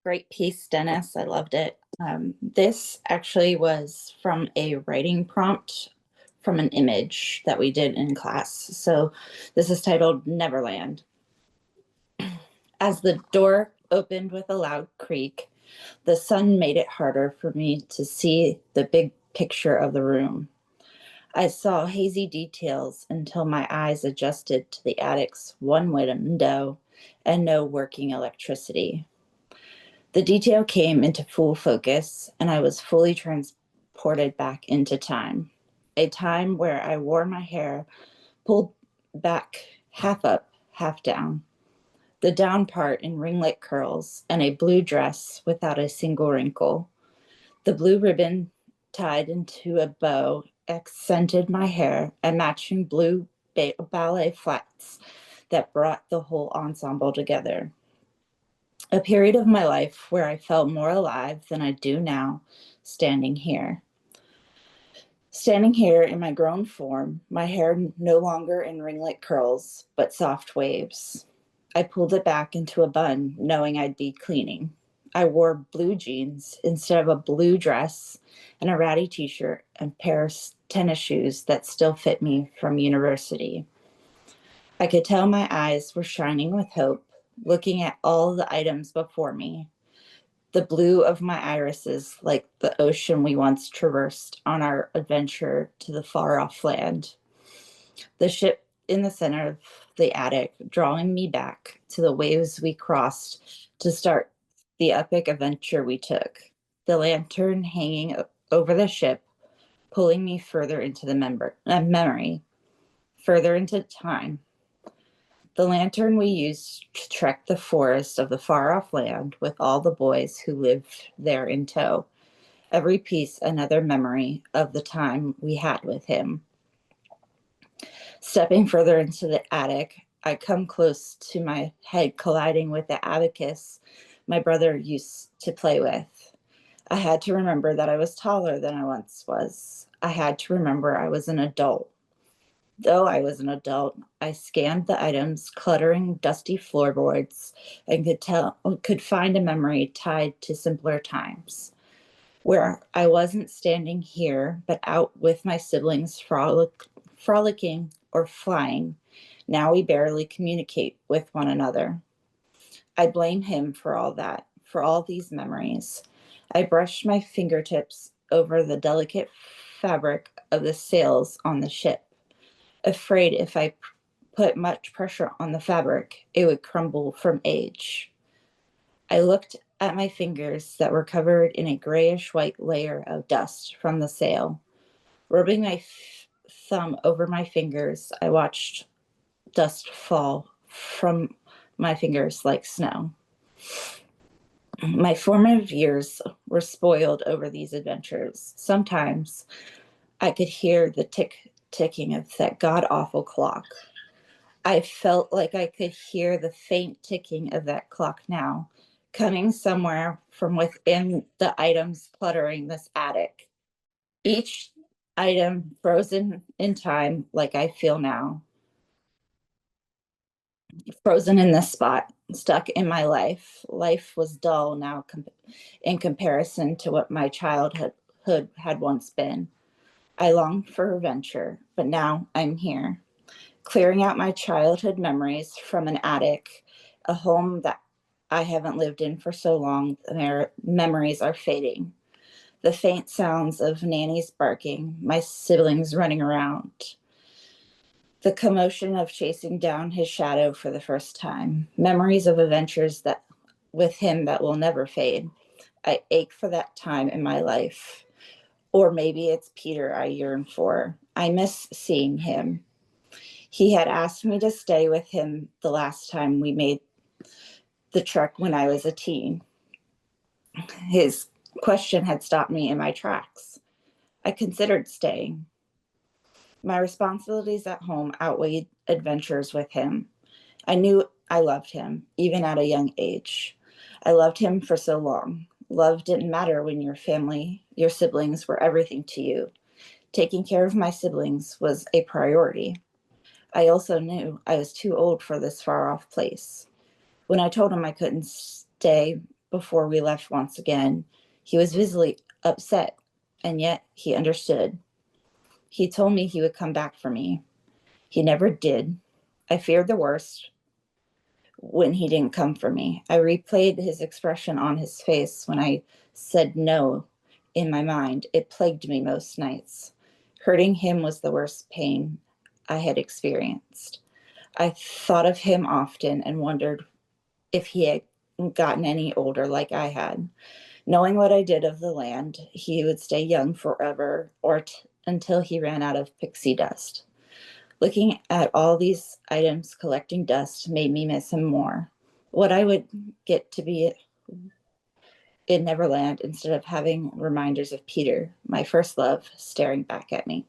Great piece, Dennis. I loved it. This actually was from a writing prompt from an image that we did in class. So this is titled Neverland. As the door opened with a loud creak, the sun made it harder for me to see the big picture of the room. I saw hazy details until my eyes adjusted to the attic's one window and no working electricity. The detail came into full focus, and I was fully transported back into time. A time where I wore my hair pulled back half up, half down, the down part in ringlet curls, and a blue dress without a single wrinkle. The blue ribbon tied into a bow accented my hair, and matching blue ballet flats that brought the whole ensemble together. A period of my life where I felt more alive than I do now, standing here. Standing here in my grown form, my hair no longer in ringlet curls, but soft waves. I pulled it back into a bun, knowing I'd be cleaning. I wore blue jeans instead of a blue dress and a ratty t-shirt and pair of tennis shoes that still fit me from university. I could tell my eyes were shining with hope, looking at all the items before me. The blue of my irises, like the ocean we once traversed on our adventure to the far-off land. The ship in the center of the attic, drawing me back to the waves we crossed to start the epic adventure we took. The lantern hanging over the ship, pulling me further into the memory, further into time. The lantern we used to trek the forest of the far-off land with all the boys who lived there in tow. Every piece another memory of the time we had with him. Stepping further into the attic, I come close to my head colliding with the abacus my brother used to play with. I had to remember that I was taller than I once was. I had to remember I was an adult. Though I was an adult, I scanned the items, cluttering dusty floorboards, and could find a memory tied to simpler times, where I wasn't standing here, but out with my siblings frolicking or flying. Now we barely communicate with one another. I blame him for all that, for all these memories. I brushed my fingertips over the delicate fabric of the sails on the ship, afraid if I put much pressure on the fabric, it would crumble from age. I looked at my fingers that were covered in a grayish white layer of dust from the sail. Rubbing my thumb over my fingers, I watched dust fall from my fingers like snow. My formative years were spoiled over these adventures. Sometimes I could hear the ticking of that god-awful clock. I felt like I could hear the faint ticking of that clock now, coming somewhere from within the items cluttering this attic. Each item frozen in time like I feel now. Frozen in this spot, stuck in my life. Life was dull now in comparison to what my childhood had once been. I longed for adventure, but now I'm here, clearing out my childhood memories from an attic, a home that I haven't lived in for so long. Their memories are fading. The faint sounds of nannies barking, my siblings running around, the commotion of chasing down his shadow for the first time, memories of adventures that with him that will never fade. I ache for that time in my life. Or maybe it's Peter I yearn for. I miss seeing him. He had asked me to stay with him the last time we made the trek when I was a teen. His question had stopped me in my tracks. I considered staying. My responsibilities at home outweighed adventures with him. I knew I loved him, even at a young age. I loved him for so long. Love didn't matter when your family, your siblings were everything to you. Taking care of my siblings was a priority. I also knew I was too old for this far off place. When I told him I couldn't stay, before we left once again. He was visibly upset, and yet he understood. He told me he would come back for me. He never did. I feared the worst when he didn't come for me. I replayed his expression on his face when I said no in my mind. It plagued me most nights. Hurting him was the worst pain I had experienced. I thought of him often and wondered if he had gotten any older like I had. Knowing what I did of the land, he would stay young forever or until he ran out of pixie dust. Looking at all these items collecting dust made me miss him more. What I would get to be in Neverland instead of having reminders of Peter, my first love, staring back at me.